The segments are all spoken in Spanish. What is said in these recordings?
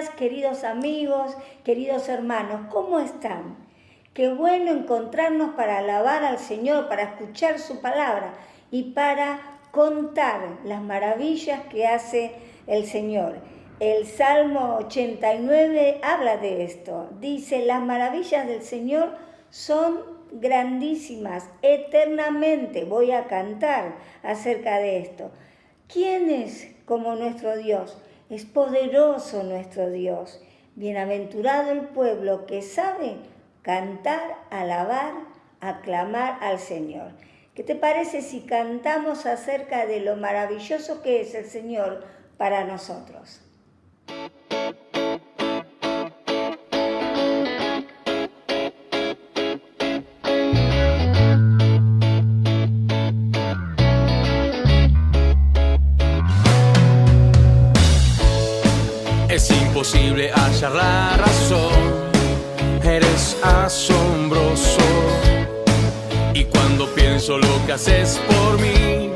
días, queridos amigos, queridos hermanos. ¿Cómo están? Qué bueno encontrarnos para alabar al Señor, para escuchar su palabra y para contar las maravillas que hace el Señor. El Salmo 89 habla de esto. Dice, las maravillas del Señor son grandísimas. Eternamente voy a cantar acerca de esto. ¿Quién es como nuestro Dios? Es poderoso nuestro Dios. Bienaventurado el pueblo que sabe cantar, alabar, aclamar al Señor. ¿Qué te parece si cantamos acerca de lo maravilloso que es el Señor para nosotros? Es imposible hallar la razón, eres asombroso. Y cuando pienso lo que haces por mí,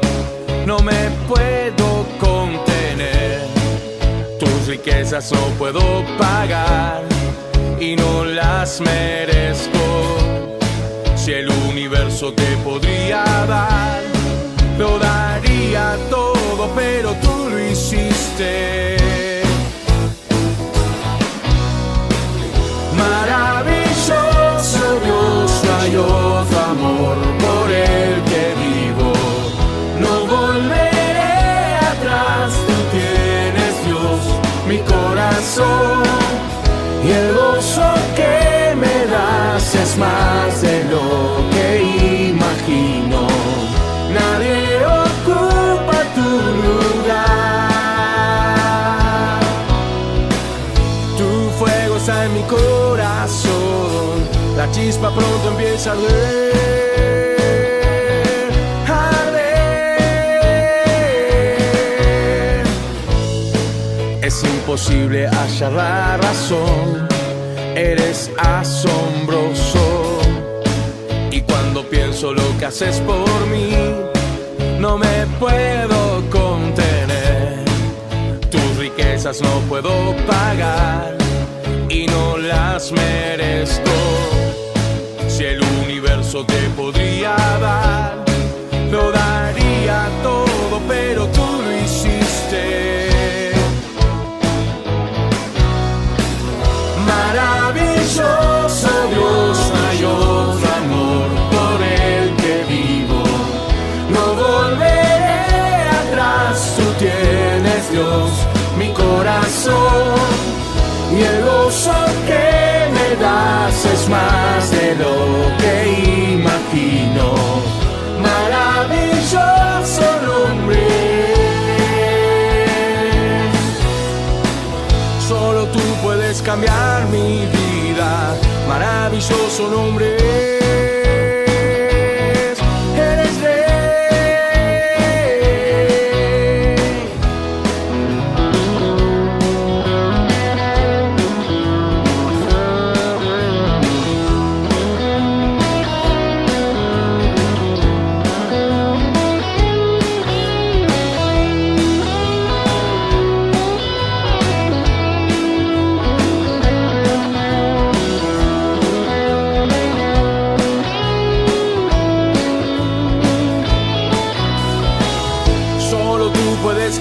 no me puedo contener. Tus riquezas no puedo pagar y no las merezco. Si el universo te podría dar, lo daría todo, pero tú lo hiciste. Maravilloso Dios, no hay otro amor por el que vivo. No volveré atrás, tú tienes Dios, mi corazón. Y el gozo que me das es más de lo que imagino. Nadie ocupa tu lugar. Tu fuego está en mi corazón, la chispa pronto empieza a arder, arder. Es imposible hallar la razón, eres asombroso. Y cuando pienso lo que haces por mí, no me puedo contener. Tus riquezas no puedo pagar y no las merezco. Si el universo te podría dar, lo daría todo, pero tú lo hiciste. Maravilloso Dios, no hay otro amor por el que vivo. No volveré atrás, tú tienes Dios, mi corazón. Y el gozo que me das es más de lo que imagino. Maravilloso nombre. Solo tú puedes cambiar mi vida. Maravilloso nombre. Eres rey.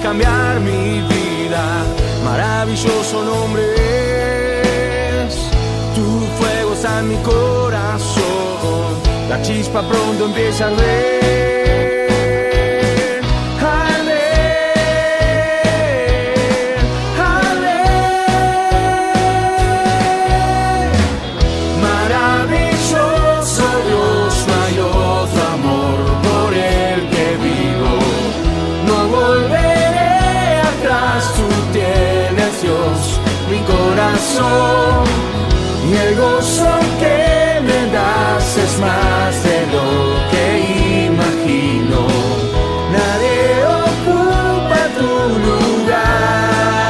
Cambiar mi vida, maravilloso nombre es. Tu fuego está en mi corazón, la chispa pronto empieza a arder, arder, arder. Maravilloso Dios, no hay otro amor por el que vivo. No volveré, tú tienes Dios, mi corazón. Y el gozo que me das es más de lo que imagino. Nadie ocupa tu lugar.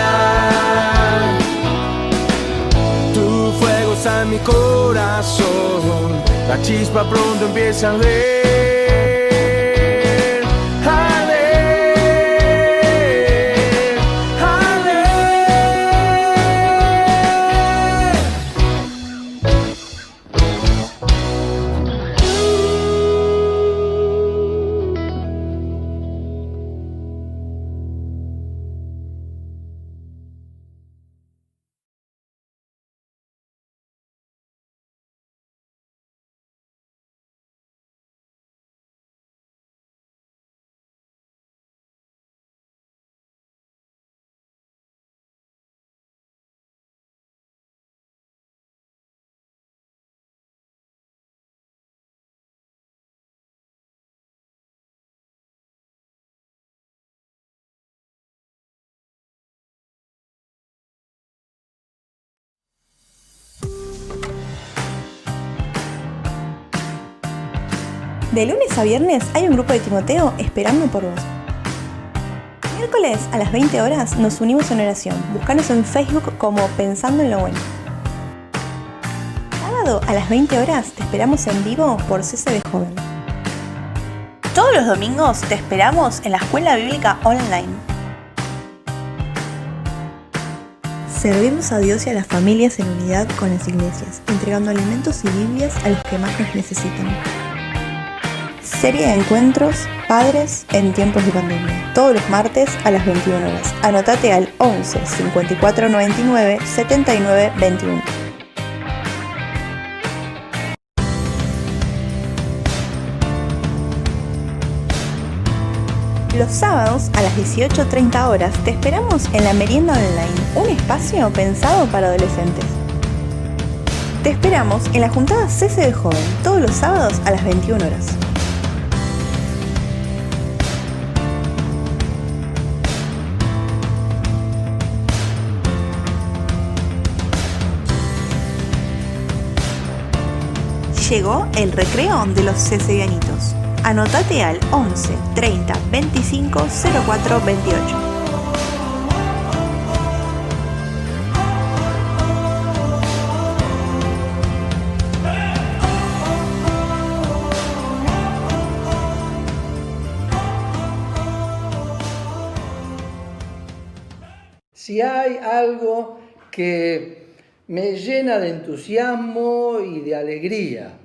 Tu fuego está en mi corazón, la chispa pronto empieza a arder, arder, arder. De lunes a viernes hay un grupo de Timoteo esperando por vos. Miércoles a las 20 horas nos unimos en oración. Búscanos en Facebook como Pensando en lo Bueno. Sábado a las 20 horas te esperamos en vivo por CCB Joven. Todos los domingos te esperamos en la Escuela Bíblica Online. Servimos a Dios y a las familias en unidad con las iglesias, entregando alimentos y Biblias a los que más nos necesitan. Serie de encuentros Padres en tiempos de pandemia, todos los martes a las 21 horas. Anotate al 11 54 99 79 21. Los sábados a las 18:30 horas te esperamos en la Merienda Online, un espacio pensado para adolescentes. Te esperamos en la juntada CC de Joven, todos los sábados a las 21 horas. Llegó el recreo de los CCianitos. Anotate al 11 30 25 04 28. Si hay algo que me llena de entusiasmo y de alegría,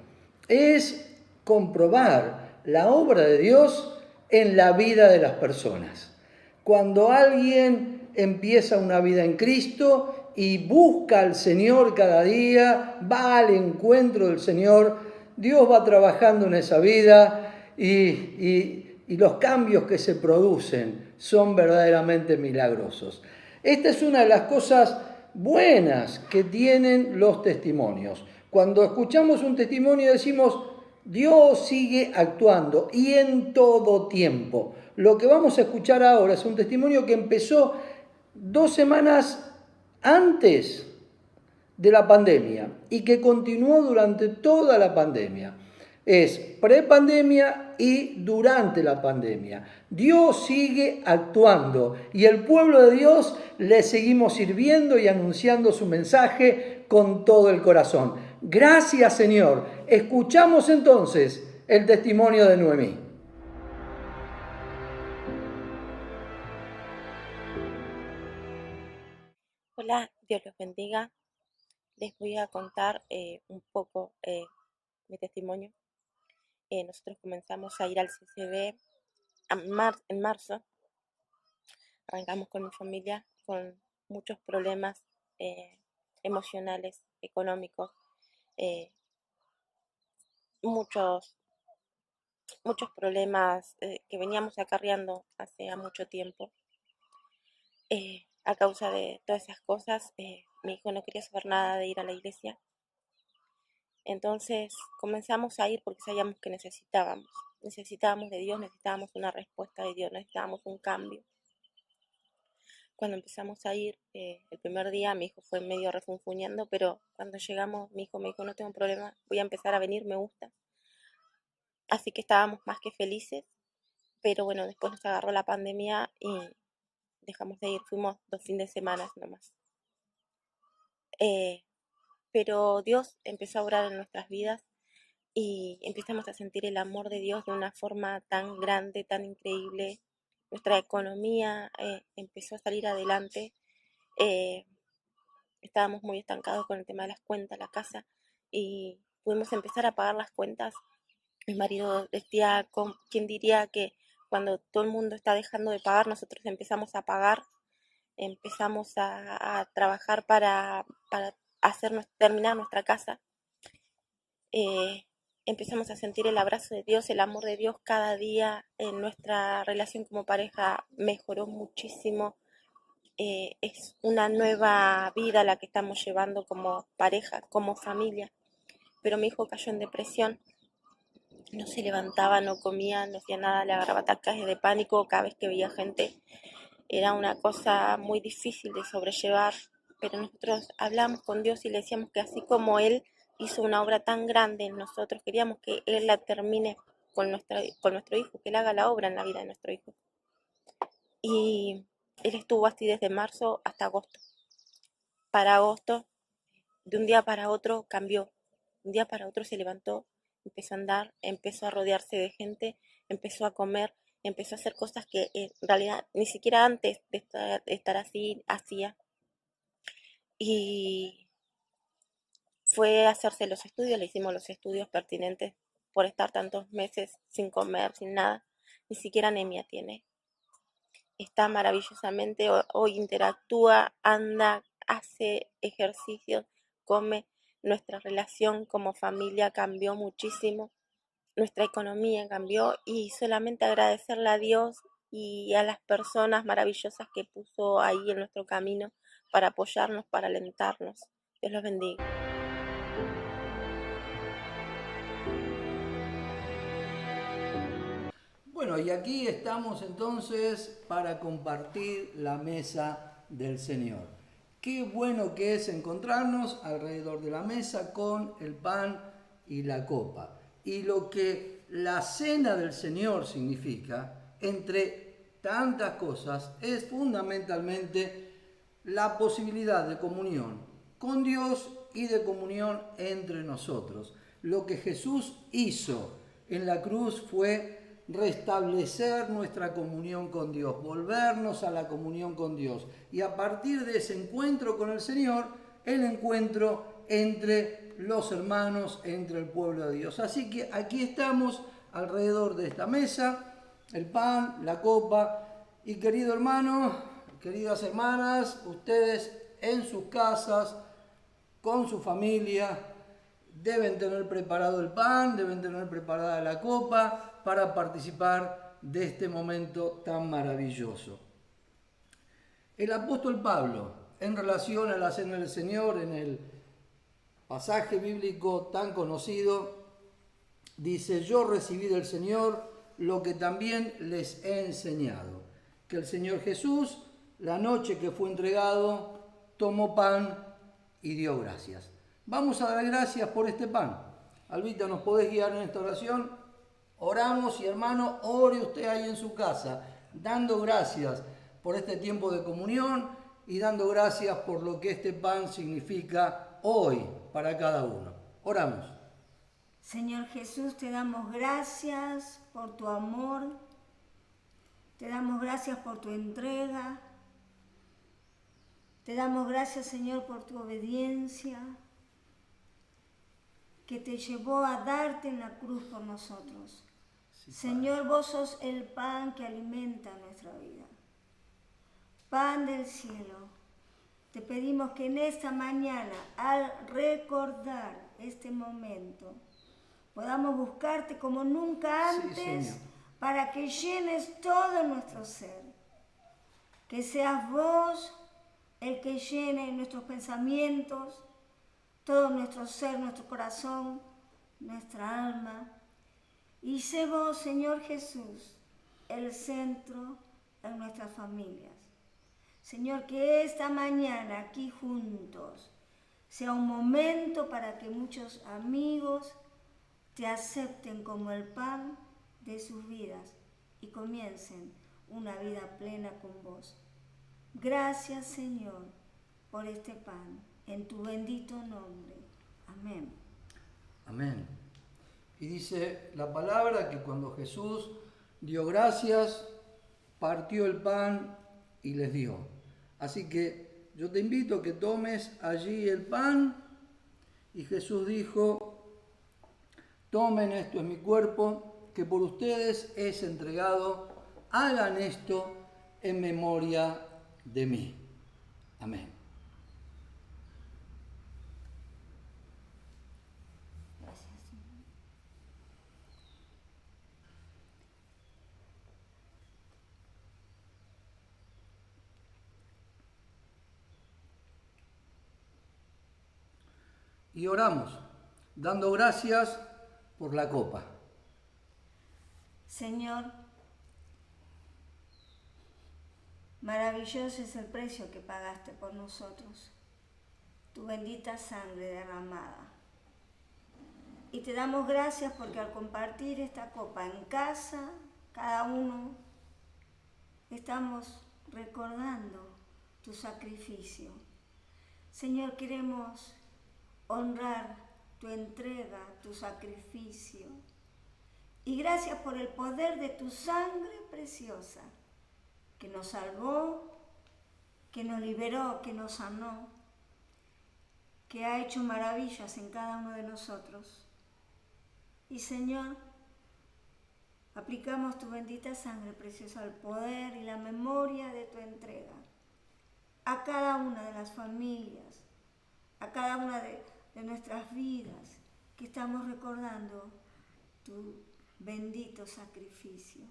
es comprobar la obra de Dios en la vida de las personas. Cuando alguien empieza una vida en Cristo y busca al Señor cada día, va al encuentro del Señor, Dios va trabajando en esa vida y los cambios que se producen son verdaderamente milagrosos. Esta es una de las cosas buenas que tienen los testimonios. Cuando escuchamos un testimonio decimos, Dios sigue actuando y en todo tiempo. Lo que vamos a escuchar ahora es un testimonio que empezó 2 semanas antes de la pandemia y que continuó durante toda la pandemia. Es prepandemia y durante la pandemia. Dios sigue actuando y el pueblo de Dios le seguimos sirviendo y anunciando su mensaje con todo el corazón. Gracias, Señor. Escuchamos entonces el testimonio de Noemí. Hola, Dios los bendiga. Les voy a contar un poco mi testimonio. Nosotros comenzamos a ir al CCB en marzo. Arrancamos con mi familia con muchos problemas emocionales, económicos, muchos problemas que veníamos acarreando hace mucho tiempo. A causa de todas esas cosas, mi hijo no quería saber nada de ir a la iglesia. Entonces comenzamos a ir porque sabíamos que necesitábamos de Dios, necesitábamos una respuesta de Dios, necesitábamos un cambio. Cuando empezamos a ir, el primer día mi hijo fue medio refunfuñando, pero cuando llegamos mi hijo me dijo, no tengo problema, voy a empezar a venir, me gusta. Así que estábamos más que felices, pero bueno, después nos agarró la pandemia y dejamos de ir, fuimos 2 fines de semana nomás. Pero Dios empezó a obrar en nuestras vidas y empezamos a sentir el amor de Dios de una forma tan grande, tan increíble. Nuestra economía empezó a salir adelante. Estábamos muy estancados con el tema de las cuentas, la casa, y pudimos empezar a pagar las cuentas. Mi marido decía, ¿quién diría que cuando todo el mundo está dejando de pagar, nosotros empezamos a pagar? Empezamos a trabajar para terminar nuestra casa. Empezamos a sentir el abrazo de Dios, el amor de Dios cada día. Nuestra relación como pareja mejoró muchísimo. Es una nueva vida la que estamos llevando como pareja, como familia. Pero mi hijo cayó en depresión, no se levantaba, no comía, no hacía nada, le agarraba ataques de pánico cada vez que veía gente. Era una cosa muy difícil de sobrellevar, pero nosotros hablamos con Dios y le decíamos que así como Él hizo una obra tan grande en nosotros, queríamos que Él la termine con nuestro hijo, que Él haga la obra en la vida de nuestro hijo. Y Él estuvo así desde marzo hasta agosto. Para agosto, de un día para otro cambió. De un día para otro se levantó, empezó a andar, empezó a rodearse de gente, empezó a comer, empezó a hacer cosas que en realidad ni siquiera antes de estar así hacía. Y fue a hacerse los estudios, le hicimos los estudios pertinentes por estar tantos meses sin comer, sin nada. Ni siquiera anemia tiene. Está maravillosamente, hoy interactúa, anda, hace ejercicios, come. Nuestra relación como familia cambió muchísimo, nuestra economía cambió y solamente agradecerle a Dios y a las personas maravillosas que puso ahí en nuestro camino para apoyarnos, para alentarnos. Dios los bendiga. Bueno, y aquí estamos entonces para compartir la mesa del Señor. Qué bueno que es encontrarnos alrededor de la mesa con el pan y la copa. Y lo que la cena del Señor significa, entre tantas cosas, es fundamentalmente la posibilidad de comunión con Dios y de comunión entre nosotros. Lo que Jesús hizo en la cruz fue restablecer nuestra comunión con Dios, volvernos a la comunión con Dios. Y a partir de ese encuentro con el Señor, el encuentro entre los hermanos, entre el pueblo de Dios. Así que aquí estamos alrededor de esta mesa, el pan, la copa. Y querido hermano, queridas hermanas, ustedes en sus casas, con su familia, deben tener preparado el pan, deben tener preparada la copa para participar de este momento tan maravilloso. El apóstol Pablo, en relación a la cena del Señor, en el pasaje bíblico tan conocido, dice: yo recibí del Señor lo que también les he enseñado, que el Señor Jesús, la noche que fue entregado, tomó pan y dio gracias. Vamos a dar gracias por este pan. Albita, ¿nos podés guiar en esta oración? Oramos y hermano, ore usted ahí en su casa, dando gracias por este tiempo de comunión y dando gracias por lo que este pan significa hoy para cada uno. Oramos. Señor Jesús, te damos gracias por tu amor, te damos gracias por tu entrega, te damos gracias, Señor, por tu obediencia, que te llevó a darte en la cruz por nosotros. Sí, Señor, vos sos el pan que alimenta nuestra vida. Pan del cielo, te pedimos que en esta mañana, al recordar este momento, podamos buscarte como nunca antes, sí, para que llenes todo nuestro ser. Que seas vos el que llene nuestros pensamientos, todo nuestro ser, nuestro corazón, nuestra alma. Y sé vos, Señor Jesús, el centro en nuestras familias. Señor, que esta mañana aquí juntos sea un momento para que muchos amigos te acepten como el pan de sus vidas y comiencen una vida plena con vos. Gracias, Señor, por este pan. En tu bendito nombre. Amén. Amén. Y dice la palabra que cuando Jesús dio gracias, partió el pan y les dio. Así que yo te invito a que tomes allí el pan y Jesús dijo: tomen, esto es mi cuerpo, que por ustedes es entregado, hagan esto en memoria de mí. Amén. Y oramos, dando gracias por la copa. Señor, maravilloso es el precio que pagaste por nosotros, tu bendita sangre derramada. y te damos gracias porque al compartir esta copa en casa, cada uno estamos recordando tu sacrificio. Señor, queremos honrar tu entrega, tu sacrificio. Y gracias por el poder de tu sangre preciosa, que nos salvó, que nos liberó, que nos sanó, que ha hecho maravillas en cada uno de nosotros. Y Señor, aplicamos tu bendita sangre preciosa al poder y la memoria de tu entrega a cada una de las familias, a cada una de nuestras vidas, que estamos recordando tu bendito sacrificio.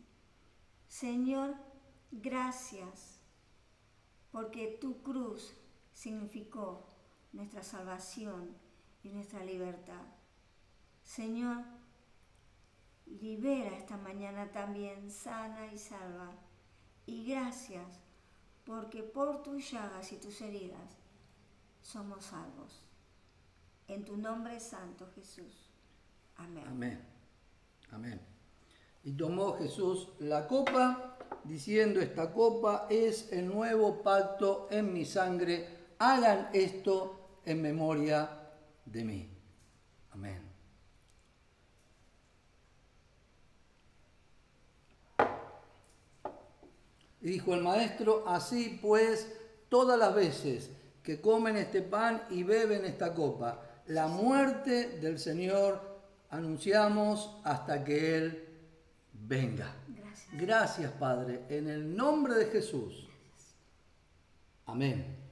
Señor, gracias, porque tu cruz significó nuestra salvación y nuestra libertad. Señor, libera esta mañana también sana y salva. Y gracias, porque por tus llagas y tus heridas somos salvos. En tu nombre santo, Jesús. Amén. Amén. Amén. Y tomó Jesús la copa, diciendo: esta copa es el nuevo pacto en mi sangre. Hagan esto en memoria de mí. Amén. Y dijo el maestro: así pues, todas las veces que comen este pan y beben esta copa, la muerte del Señor anunciamos hasta que Él venga. Gracias, Padre, en el nombre de Jesús. Amén.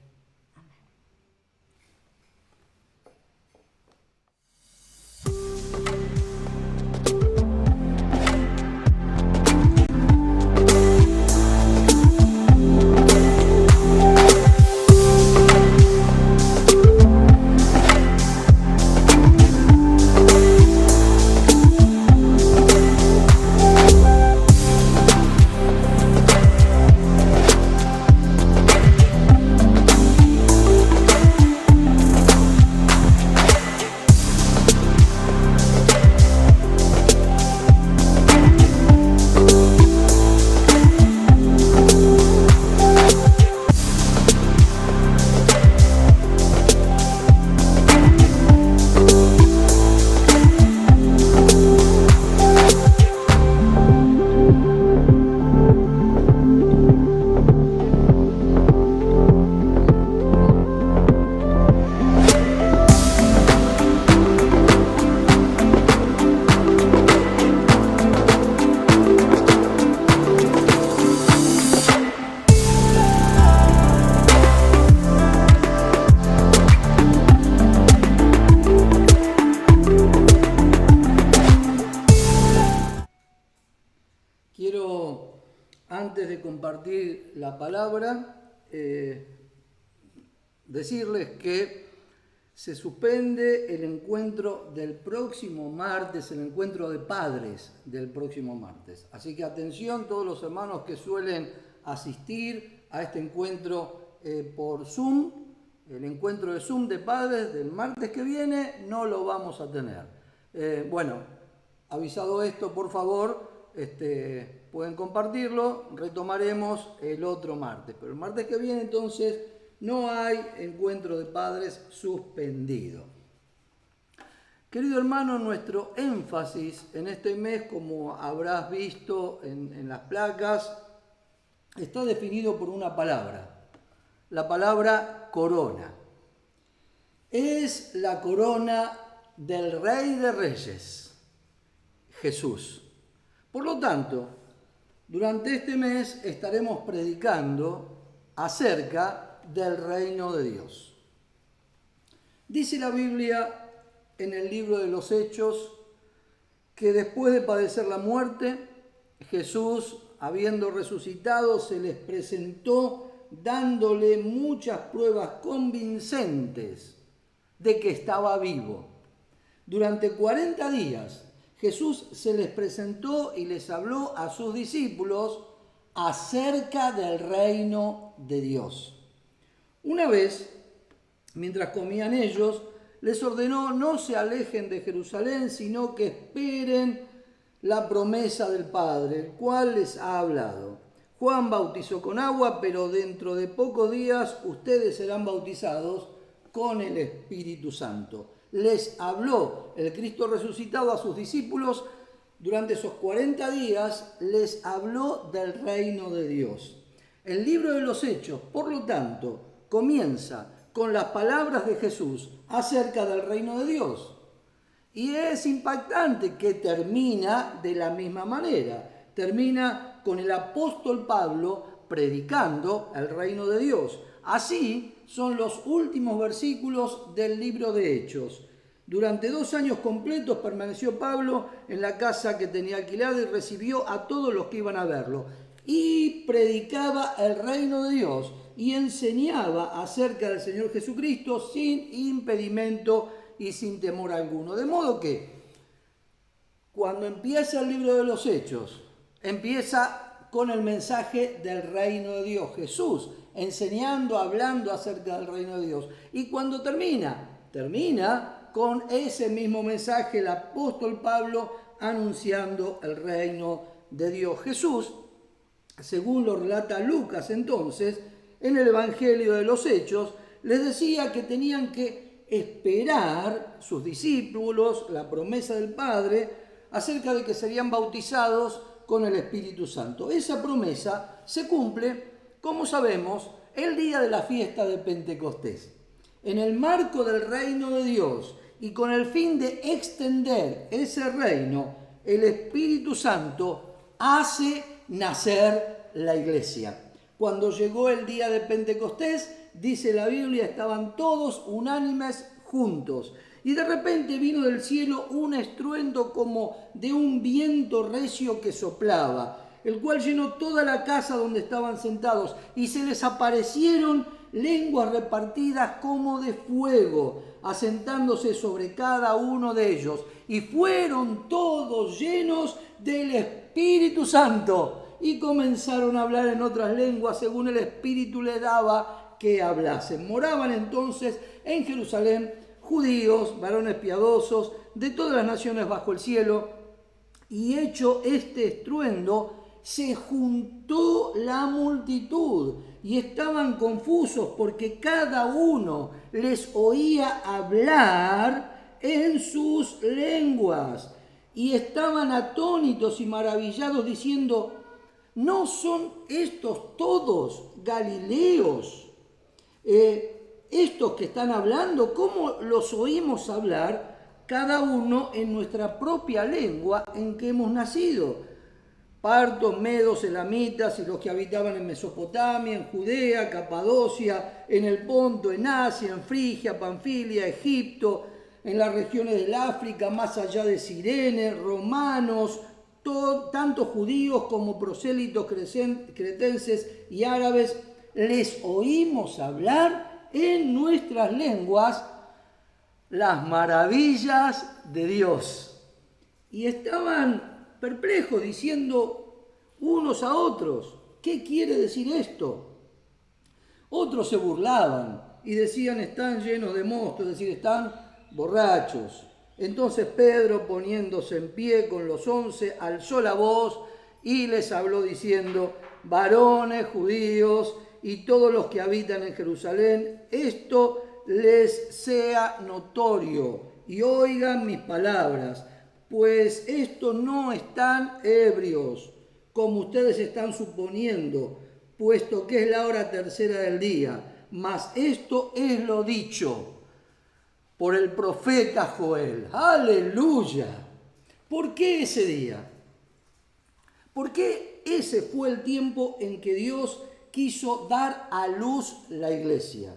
Antes de compartir la palabra, decirles que se suspende el encuentro del próximo martes, el encuentro de padres del próximo martes. Así que atención todos los hermanos que suelen asistir a este encuentro por Zoom, el encuentro de Zoom de padres del martes que viene no lo vamos a tener. Bueno, avisado esto, por favor, pueden compartirlo, retomaremos el otro martes, pero el martes que viene entonces no hay encuentro de padres suspendido. Querido hermano, nuestro énfasis en este mes, como habrás visto en las placas, está definido por una palabra, la palabra corona. Es la corona del Rey de Reyes, Jesús. Por lo tanto, durante este mes estaremos predicando acerca del reino de Dios. Dice la Biblia en el libro de los Hechos que después de padecer la muerte, Jesús, habiendo resucitado, se les presentó dándole muchas pruebas convincentes de que estaba vivo. Durante 40 días Jesús se les presentó y les habló a sus discípulos acerca del reino de Dios. Una vez, mientras comían ellos, les ordenó no se alejen de Jerusalén, sino que esperen la promesa del Padre, el cual les ha hablado. Juan bautizó con agua, pero dentro de pocos días ustedes serán bautizados con el Espíritu Santo. Les habló el Cristo resucitado a sus discípulos. Durante esos 40 días les habló del reino de Dios. El libro de los Hechos, por lo tanto, comienza con las palabras de Jesús acerca del reino de Dios. Y es impactante que termina de la misma manera. Termina con el apóstol Pablo predicando el reino de Dios. Así son los últimos versículos del libro de Hechos. Durante 2 años completos permaneció Pablo en la casa que tenía alquilada y recibió a todos los que iban a verlo. Y predicaba el reino de Dios y enseñaba acerca del Señor Jesucristo sin impedimento y sin temor alguno. De modo que cuando empieza el libro de los Hechos, empieza con el mensaje del reino de Dios. Jesús enseñando, hablando acerca del reino de Dios. Y cuando termina con ese mismo mensaje el apóstol Pablo anunciando el reino de Dios. Jesús, según lo relata Lucas entonces, en el Evangelio de los Hechos, les decía que tenían que esperar sus discípulos la promesa del Padre acerca de que serían bautizados con el Espíritu Santo. Esa promesa se cumple, como sabemos, el día de la fiesta de Pentecostés. En el marco del reino de Dios y con el fin de extender ese reino, el Espíritu Santo hace nacer la iglesia. Cuando llegó el día de Pentecostés, dice la Biblia, estaban todos unánimes juntos. Y de repente vino del cielo un estruendo como de un viento recio que soplaba, el cual llenó toda la casa donde estaban sentados, y se les aparecieron lenguas repartidas como de fuego, asentándose sobre cada uno de ellos, y fueron todos llenos del Espíritu Santo, y comenzaron a hablar en otras lenguas según el Espíritu les daba que hablasen. Moraban entonces en Jerusalén judíos, varones piadosos, de todas las naciones bajo el cielo, y hecho este estruendo, se juntó la multitud, y estaban confusos porque cada uno les oía hablar en sus lenguas, y estaban atónitos y maravillados, diciendo: ¿no son estos todos galileos? Estos que están hablando, ¿cómo los oímos hablar cada uno en nuestra propia lengua en que hemos nacido? Partos, medos, elamitas y los que habitaban en Mesopotamia, en Judea, Capadocia, en el Ponto, en Asia, en Frigia, Panfilia, Egipto, en las regiones del África, más allá de Cirene, romanos, tanto judíos como prosélitos cretenses y árabes, les oímos hablar en nuestras lenguas las maravillas de Dios. Y estaban perplejos, diciendo unos a otros: ¿qué quiere decir esto? Otros se burlaban y decían: están llenos de mosto, es decir, están borrachos. Entonces Pedro, poniéndose en pie con los 11, alzó la voz y les habló diciendo: varones judíos y todos los que habitan en Jerusalén, esto les sea notorio y oigan mis palabras, pues estos no están ebrios, como ustedes están suponiendo, puesto que es la hora tercera del día, mas esto es lo dicho por el profeta Joel. ¡Aleluya! ¿Por qué ese día? ¿Por qué ese fue el tiempo en que Dios quiso dar a luz la iglesia?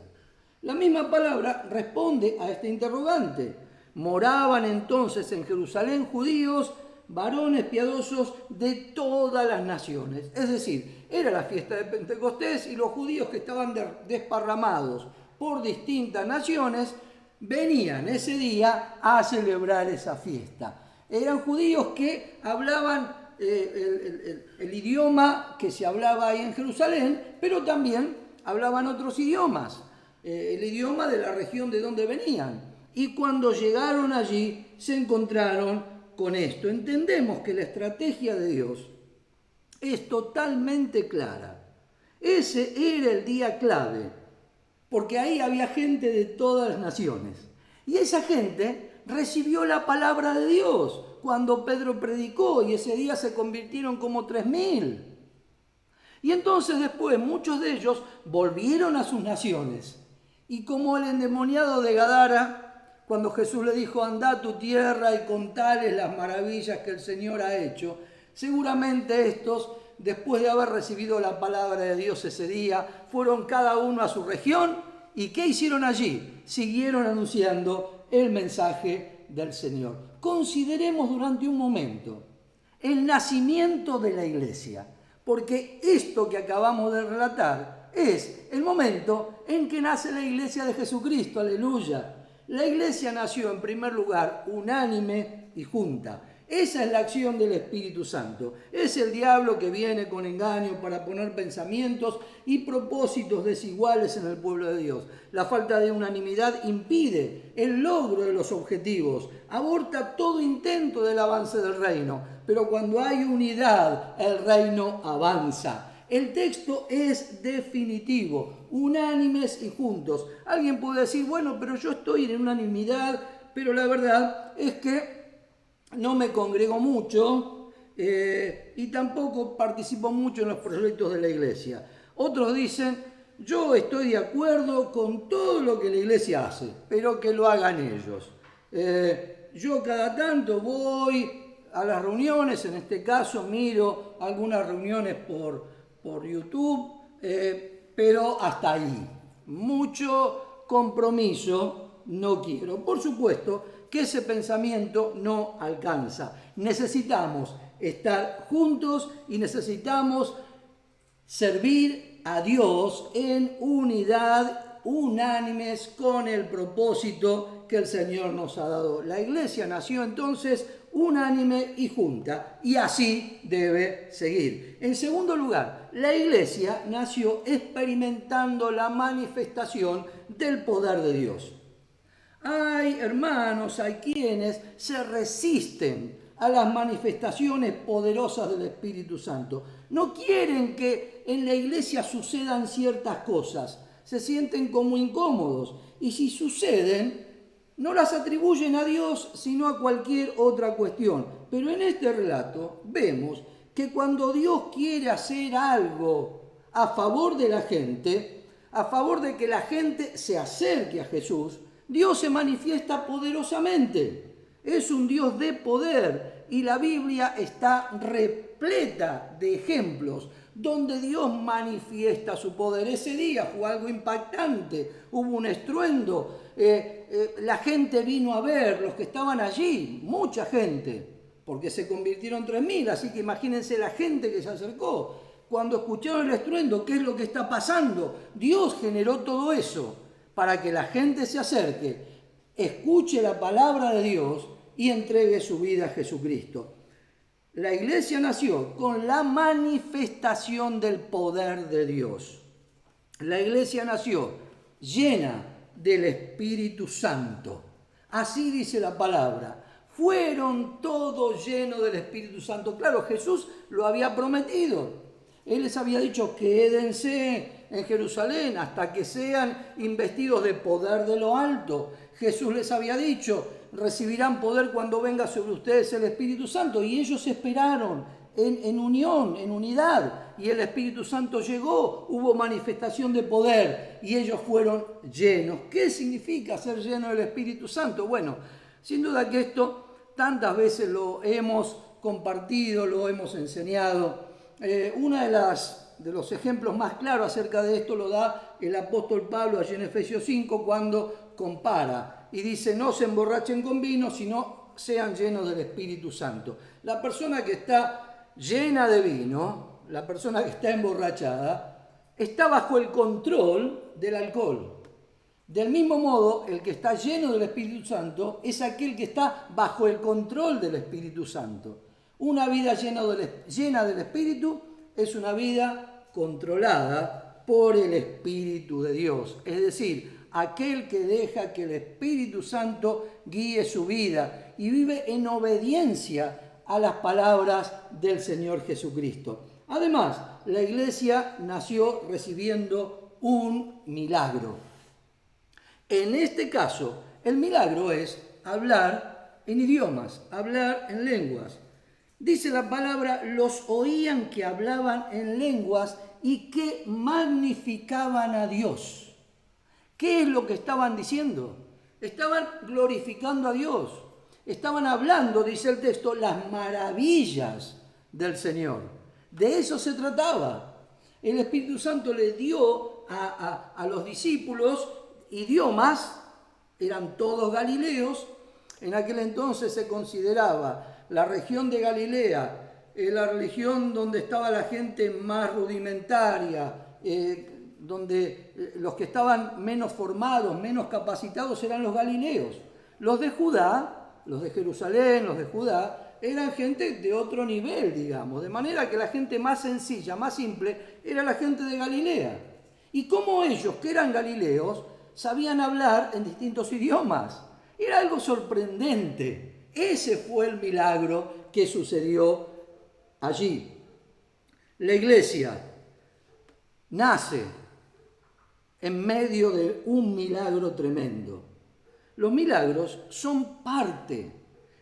La misma palabra responde a este interrogante. Moraban entonces en Jerusalén judíos, varones piadosos de todas las naciones. Es decir, era la fiesta de Pentecostés y los judíos que estaban desparramados por distintas naciones venían ese día a celebrar esa fiesta. Eran judíos que hablaban el idioma que se hablaba ahí en Jerusalén, pero también hablaban otros idiomas, el idioma de la región de donde venían. Y cuando llegaron allí, se encontraron con esto. Entendemos que la estrategia de Dios es totalmente clara. Ese era el día clave, porque ahí había gente de todas las naciones. Y esa gente recibió la palabra de Dios cuando Pedro predicó, y ese día se convirtieron como 3.000. Y entonces después muchos de ellos volvieron a sus naciones. Y como el endemoniado de Gadara, cuando Jesús le dijo, anda a tu tierra y contales las maravillas que el Señor ha hecho, seguramente estos, después de haber recibido la palabra de Dios ese día, fueron cada uno a su región. ¿Y qué hicieron allí? Siguieron anunciando el mensaje del Señor. Consideremos durante un momento el nacimiento de la iglesia, porque esto que acabamos de relatar es el momento en que nace la iglesia de Jesucristo. Aleluya. La iglesia nació en primer lugar unánime y junta. Esa es la acción del Espíritu Santo. Es el diablo que viene con engaño para poner pensamientos y propósitos desiguales en el pueblo de Dios. La falta de unanimidad impide el logro de los objetivos, aborta todo intento del avance del reino. Pero cuando hay unidad, el reino avanza. El texto es definitivo, unánimes y juntos. Alguien puede decir, bueno, pero yo estoy en unanimidad, pero la verdad es que no me congrego mucho y tampoco participo mucho en los proyectos de la iglesia. Otros dicen, yo estoy de acuerdo con todo lo que la iglesia hace, pero que lo hagan ellos. Yo cada tanto voy a las reuniones, en este caso miro algunas reuniones por YouTube, pero hasta ahí. Mucho compromiso no quiero. Por supuesto que ese pensamiento no alcanza. Necesitamos estar juntos y necesitamos servir a Dios en unidad, unánimes, con el propósito que el Señor nos ha dado. La iglesia nació entonces unánime y junta, y así debe seguir. En segundo lugar, la iglesia nació experimentando la manifestación del poder de Dios. Hay hermanos, hay quienes se resisten a las manifestaciones poderosas del Espíritu Santo. No quieren que en la iglesia sucedan ciertas cosas. Se sienten como incómodos. Y si suceden, no las atribuyen a Dios, sino a cualquier otra cuestión. Pero en este relato vemos que cuando Dios quiere hacer algo a favor de la gente, a favor de que la gente se acerque a Jesús, Dios se manifiesta poderosamente. Es un Dios de poder y la Biblia está repleta de ejemplos donde Dios manifiesta su poder. Ese día fue algo impactante, hubo un estruendo, la gente vino a ver, los que estaban allí, mucha gente, porque se convirtieron 3.000, así que imagínense la gente que se acercó. Cuando escucharon el estruendo, ¿qué es lo que está pasando? Dios generó todo eso para que la gente se acerque, escuche la palabra de Dios y entregue su vida a Jesucristo. La iglesia nació con la manifestación del poder de Dios. La iglesia nació llena del Espíritu Santo. Así dice la palabra. Fueron todos llenos del Espíritu Santo. Claro, Jesús lo había prometido. Él les había dicho, quédense en Jerusalén hasta que sean investidos de poder de lo alto. Jesús les había dicho, recibirán poder cuando venga sobre ustedes el Espíritu Santo. Y ellos esperaron en unión, en unidad. Y el Espíritu Santo llegó, hubo manifestación de poder y ellos fueron llenos. ¿Qué significa ser lleno del Espíritu Santo? Bueno, sin duda que esto tantas veces lo hemos compartido, lo hemos enseñado. Uno de los ejemplos más claros acerca de esto lo da el apóstol Pablo allí en Efesios 5 cuando compara y dice, no se emborrachen con vino, sino sean llenos del Espíritu Santo. La persona que está llena de vino, la persona que está emborrachada, está bajo el control del alcohol. Del mismo modo, el que está lleno del Espíritu Santo es aquel que está bajo el control del Espíritu Santo. Una vida llena del Espíritu es una vida controlada por el Espíritu de Dios. Es decir, aquel que deja que el Espíritu Santo guíe su vida y vive en obediencia a las palabras del Señor Jesucristo. Además, la iglesia nació recibiendo un milagro. En este caso, el milagro es hablar en idiomas, hablar en lenguas. Dice la palabra, los oían que hablaban en lenguas y que magnificaban a Dios. ¿Qué es lo que estaban diciendo? Estaban glorificando a Dios. Estaban hablando, dice el texto, las maravillas del Señor. De eso se trataba. El Espíritu Santo le dio a los discípulos idiomas, eran todos galileos. En aquel entonces se consideraba la región de Galilea, la región donde estaba la gente más rudimentaria, donde los que estaban menos formados, menos capacitados eran los galileos. Los de Judá, los de Jerusalén, los de Judá, eran gente de otro nivel, digamos, de manera que la gente más sencilla, más simple, era la gente de Galilea. Y como ellos, que eran galileos, sabían hablar en distintos idiomas. Era algo sorprendente. Ese fue el milagro que sucedió allí. La iglesia nace en medio de un milagro tremendo. Los milagros son parte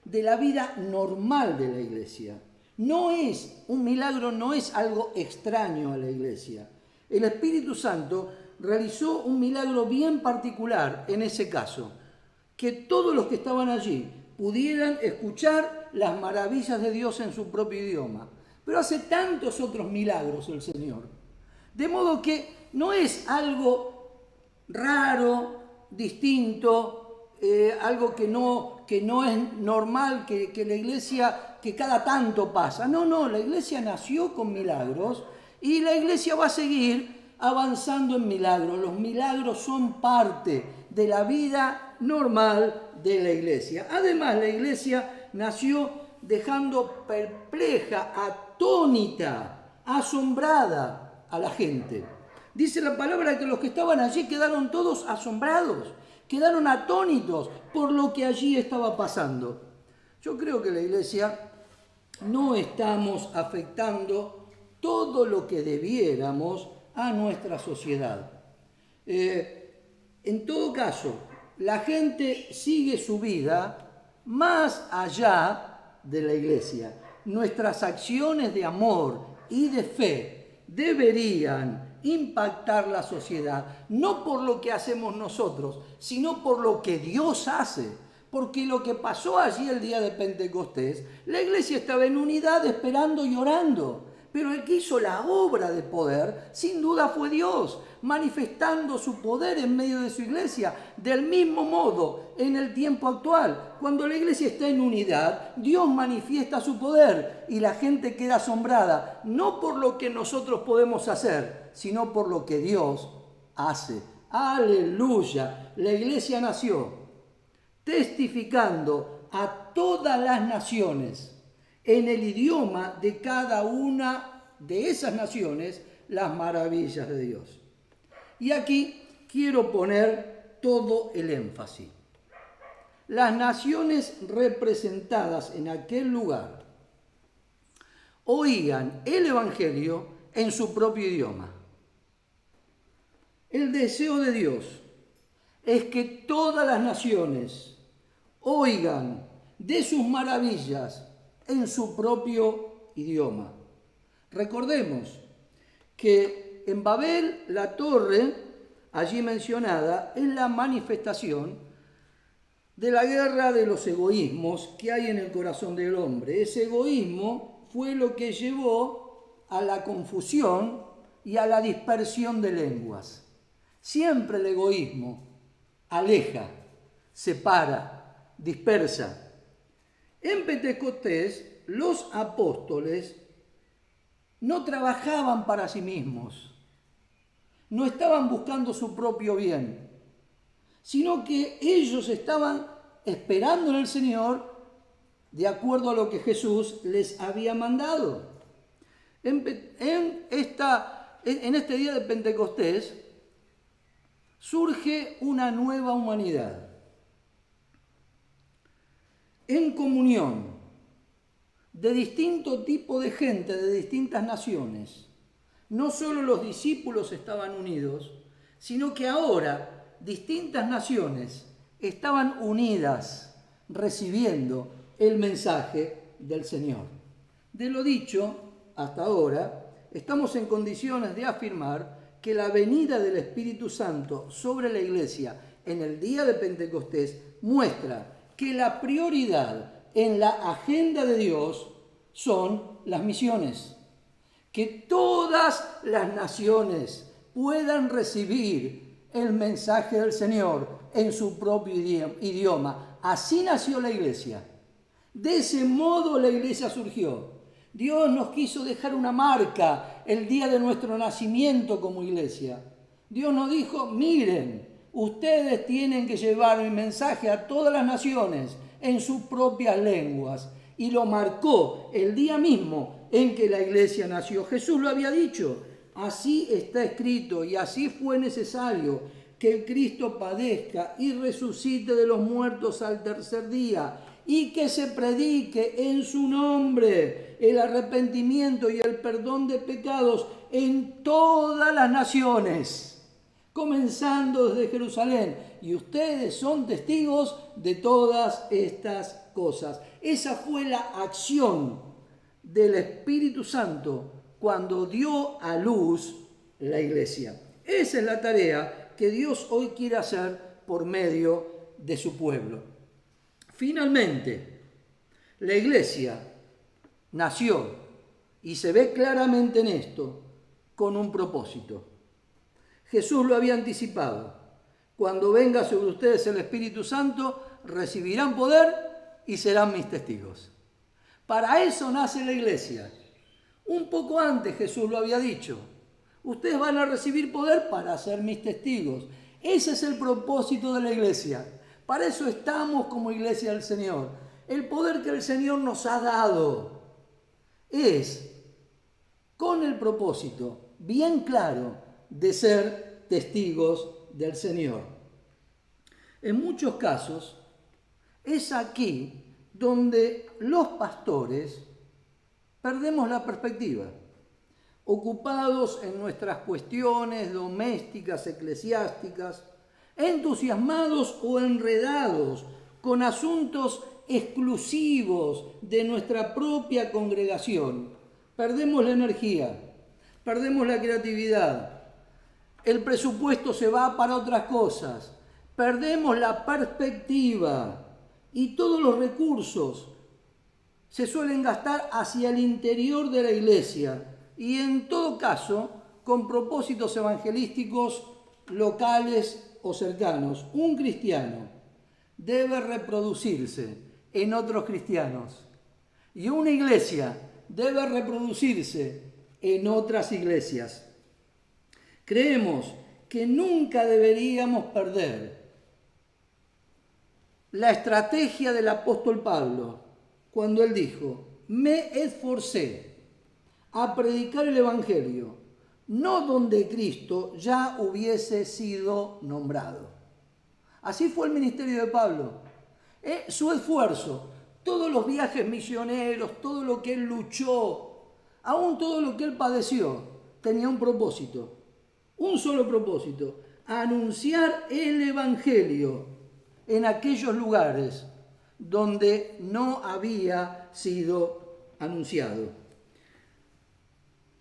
de la vida normal de la iglesia. Un milagro no es algo extraño a la iglesia. El Espíritu Santo realizó un milagro bien particular en ese caso, que todos los que estaban allí pudieran escuchar las maravillas de Dios en su propio idioma. Pero hace tantos otros milagros el Señor. De modo que no es algo raro, distinto, algo que no es normal, que la iglesia, que cada tanto pasa. No, la iglesia nació con milagros y la iglesia va a seguir avanzando en milagros. Los milagros son parte de la vida normal de la iglesia. Además, la iglesia nació dejando perpleja, atónita, asombrada a la gente. Dice la palabra que los que estaban allí quedaron todos asombrados, quedaron atónitos por lo que allí estaba pasando. Yo creo que la iglesia no estamos afectando todo lo que debiéramos a nuestra sociedad. En todo caso, la gente sigue su vida más allá de la iglesia. Nuestras acciones de amor y de fe deberían impactar la sociedad, no por lo que hacemos nosotros, sino por lo que Dios hace. Porque lo que pasó allí el día de Pentecostés, la iglesia estaba en unidad esperando y orando. Pero el que hizo la obra de poder, sin duda fue Dios, manifestando su poder en medio de su iglesia. Del mismo modo, en el tiempo actual, cuando la iglesia está en unidad, Dios manifiesta su poder y la gente queda asombrada, no por lo que nosotros podemos hacer, sino por lo que Dios hace. ¡Aleluya! La iglesia nació testificando a todas las naciones, en el idioma de cada una de esas naciones, las maravillas de Dios. Y aquí quiero poner todo el énfasis. Las naciones representadas en aquel lugar oigan el Evangelio en su propio idioma. El deseo de Dios es que todas las naciones oigan de sus maravillas en su propio idioma. Recordemos que en Babel, la torre allí mencionada es la manifestación de la guerra de los egoísmos que hay en el corazón del hombre. Ese egoísmo fue lo que llevó a la confusión y a la dispersión de lenguas. Siempre el egoísmo aleja, separa, dispersa. En Pentecostés, los apóstoles no trabajaban para sí mismos, no estaban buscando su propio bien, sino que ellos estaban esperando en el Señor de acuerdo a lo que Jesús les había mandado. En este día de Pentecostés, surge una nueva humanidad en comunión de distinto tipo de gente, de distintas naciones. No solo los discípulos estaban unidos, sino que ahora distintas naciones estaban unidas recibiendo el mensaje del Señor. De lo dicho hasta ahora, estamos en condiciones de afirmar que la venida del Espíritu Santo sobre la Iglesia en el día de Pentecostés muestra que la prioridad en la agenda de Dios son las misiones. Que todas las naciones puedan recibir el mensaje del Señor en su propio idioma. Así nació la Iglesia. De ese modo la Iglesia surgió. Dios nos quiso dejar una marca el día de nuestro nacimiento como Iglesia. Dios nos dijo, miren, ustedes tienen que llevar mi mensaje a todas las naciones en sus propias lenguas. Y lo marcó el día mismo en que la Iglesia nació. Jesús lo había dicho, así está escrito y así fue necesario que el Cristo padezca y resucite de los muertos al tercer día y que se predique en su nombre el arrepentimiento y el perdón de pecados en todas las naciones, comenzando desde Jerusalén. Y ustedes son testigos de todas estas cosas. Esa fue la acción del Espíritu Santo cuando dio a luz la Iglesia. Esa es la tarea que Dios hoy quiere hacer por medio de su pueblo. Finalmente, la Iglesia nació, y se ve claramente en esto, con un propósito. Jesús lo había anticipado. Cuando venga sobre ustedes el Espíritu Santo, recibirán poder y serán mis testigos. Para eso nace la Iglesia. Un poco antes Jesús lo había dicho. Ustedes van a recibir poder para ser mis testigos. Ese es el propósito de la Iglesia. Para eso estamos como Iglesia del Señor. El poder que el Señor nos ha dado es con el propósito bien claro de ser testigos del Señor. En muchos casos es aquí donde los pastores perdemos la perspectiva, ocupados en nuestras cuestiones domésticas, eclesiásticas, entusiasmados o enredados con asuntos exclusivos de nuestra propia congregación. Perdemos la energía, perdemos la creatividad, el presupuesto se va para otras cosas, perdemos la perspectiva y todos los recursos se suelen gastar hacia el interior de la iglesia y en todo caso con propósitos evangelísticos locales o cercanos. Un cristiano debe reproducirse en otros cristianos y una iglesia debe reproducirse en otras iglesias. Creemos que nunca deberíamos perder la estrategia del apóstol Pablo cuando él dijo: me esforcé a predicar el evangelio, no donde Cristo ya hubiese sido nombrado. Así fue el ministerio de Pablo. Su esfuerzo, todos los viajes misioneros, todo lo que él luchó, aún todo lo que él padeció, tenía un propósito, un solo propósito: anunciar el evangelio en aquellos lugares donde no había sido anunciado.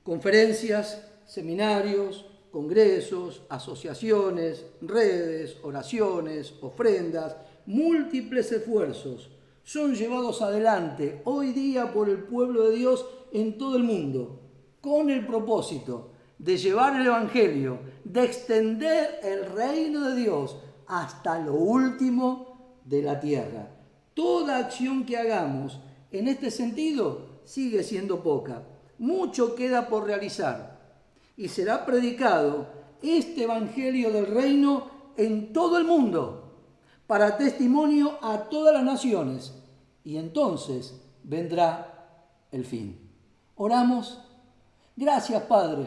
Conferencias, seminarios, congresos, asociaciones, redes, oraciones, ofrendas, múltiples esfuerzos son llevados adelante hoy día por el pueblo de Dios en todo el mundo, con el propósito de llevar el evangelio, de extender el reino de Dios hasta lo último de la tierra. Toda acción que hagamos en este sentido sigue siendo poca. Mucho queda por realizar y será predicado este evangelio del reino en todo el mundo para testimonio a todas las naciones, y entonces vendrá el fin. Oramos. Gracias, Padre,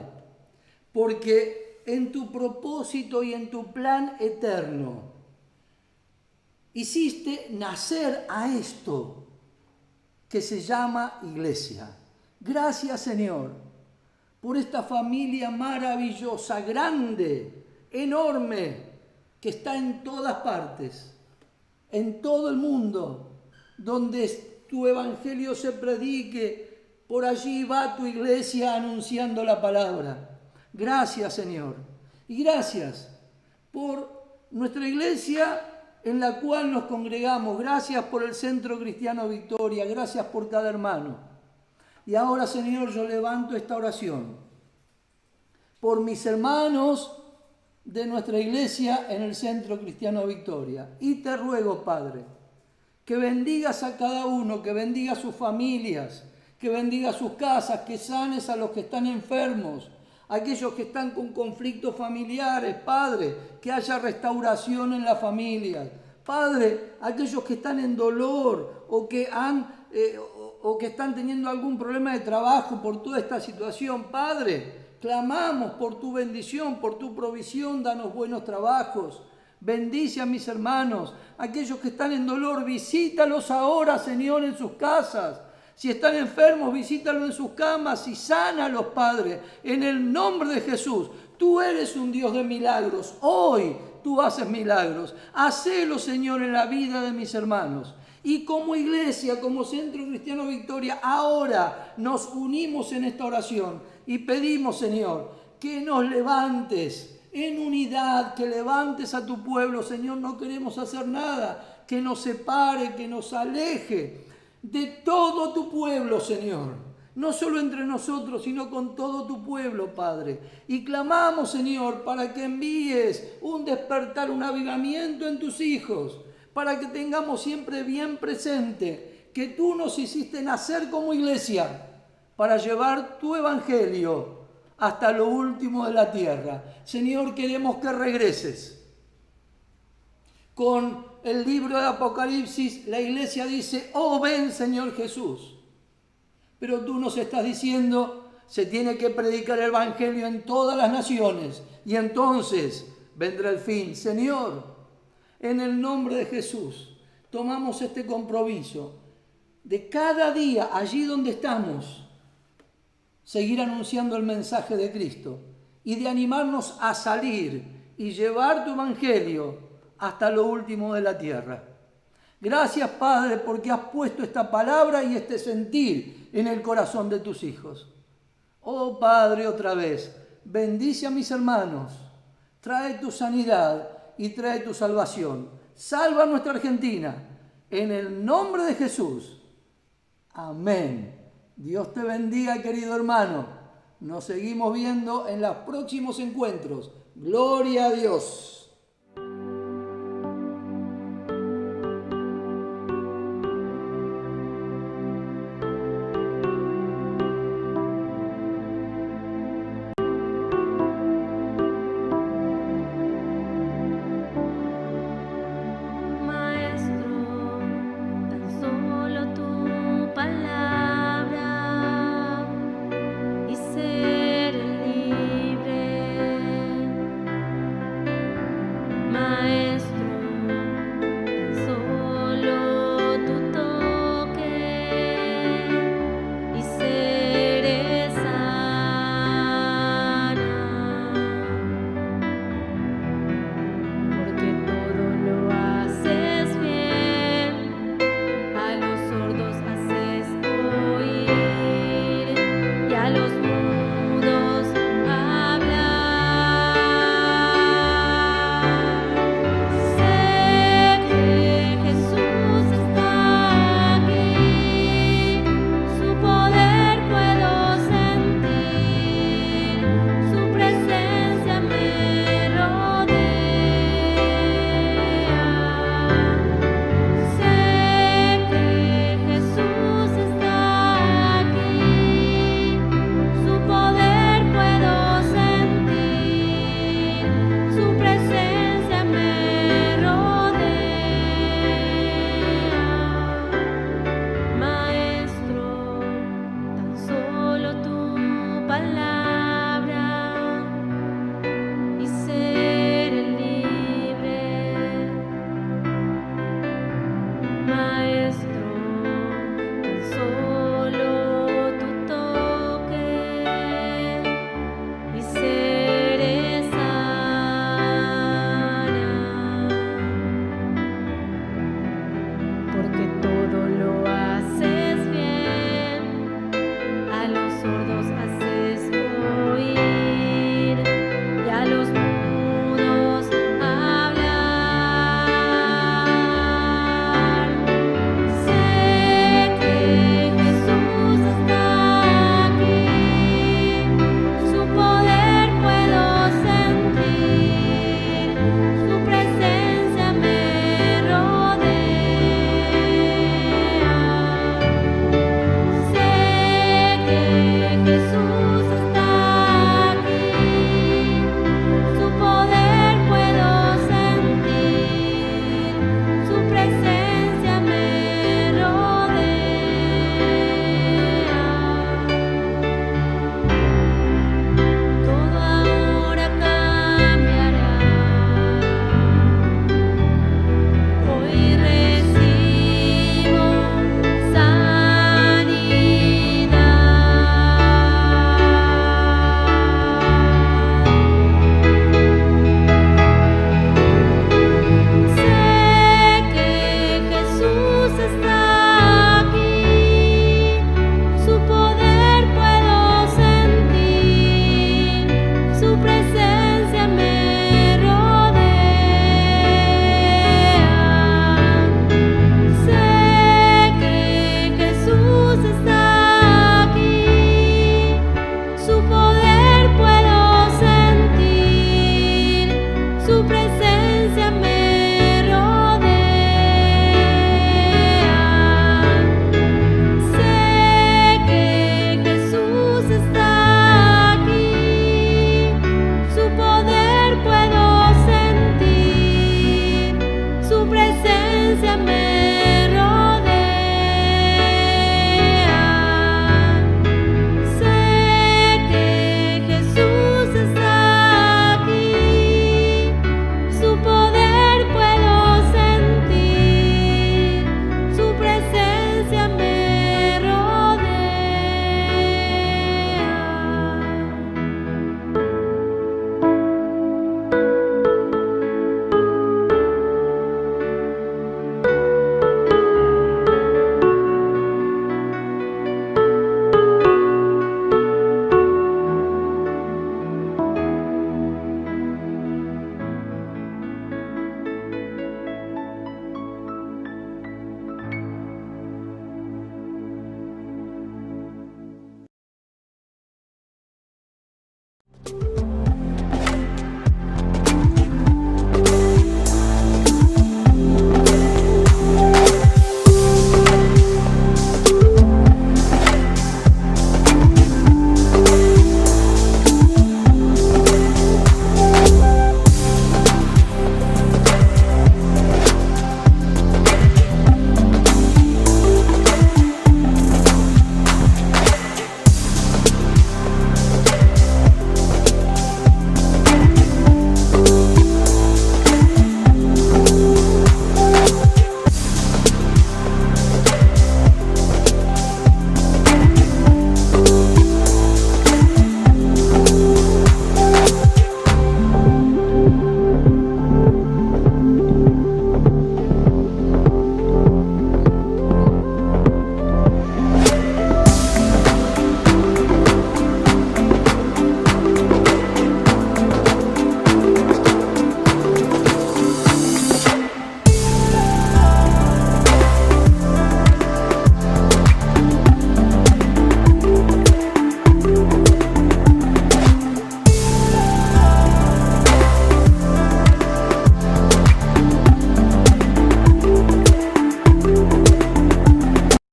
porque en tu propósito y en tu plan eterno. Hiciste nacer a esto que se llama iglesia. Gracias, Señor, por esta familia maravillosa, grande, enorme, que está en todas partes, en todo el mundo, donde tu evangelio se predique, por allí va tu iglesia anunciando la palabra. Gracias, Señor. Y gracias por nuestra iglesia en la cual nos congregamos. Gracias por el Centro Cristiano Victoria. Gracias por cada hermano. Y ahora, Señor, yo levanto esta oración por mis hermanos de nuestra iglesia en el Centro Cristiano Victoria. Y te ruego, Padre, que bendigas a cada uno, que bendiga a sus familias, que bendiga sus casas, que sanes a los que están enfermos, aquellos que están con conflictos familiares, Padre, que haya restauración en la familia. Padre, aquellos que están en dolor o que están teniendo algún problema de trabajo por toda esta situación, Padre, clamamos por tu bendición, por tu provisión, danos buenos trabajos. Bendice a mis hermanos, aquellos que están en dolor, visítalos ahora, Señor, en sus casas. Si están enfermos, visítalos en sus camas y sánalos, Padre, en el nombre de Jesús. Tú eres un Dios de milagros. Hoy tú haces milagros. Hacelo, Señor, en la vida de mis hermanos. Y como iglesia, como Centro Cristiano Victoria, ahora nos unimos en esta oración y pedimos, Señor, que nos levantes en unidad, que levantes a tu pueblo. Señor, no queremos hacer nada que nos separe, que nos aleje de todo tu pueblo, Señor. No solo entre nosotros, sino con todo tu pueblo, Padre. Y clamamos, Señor, para que envíes un despertar, un avivamiento en tus hijos, para que tengamos siempre bien presente que tú nos hiciste nacer como iglesia para llevar tu evangelio hasta lo último de la tierra. Señor, queremos que regreses. Con el libro de Apocalipsis, la iglesia dice, oh, ven, Señor Jesús. Pero tú nos estás diciendo, se tiene que predicar el evangelio en todas las naciones y entonces vendrá el fin. Señor, en el nombre de Jesús, tomamos este compromiso de cada día, allí donde estamos, seguir anunciando el mensaje de Cristo y de animarnos a salir y llevar tu evangelio hasta lo último de la tierra. Gracias, Padre, porque has puesto esta palabra y este sentir en el corazón de tus hijos. Oh, Padre, otra vez, bendice a mis hermanos, trae tu sanidad y trae tu salvación. Salva a nuestra Argentina, en el nombre de Jesús. Amén. Dios te bendiga, querido hermano. Nos seguimos viendo en los próximos encuentros. Gloria a Dios.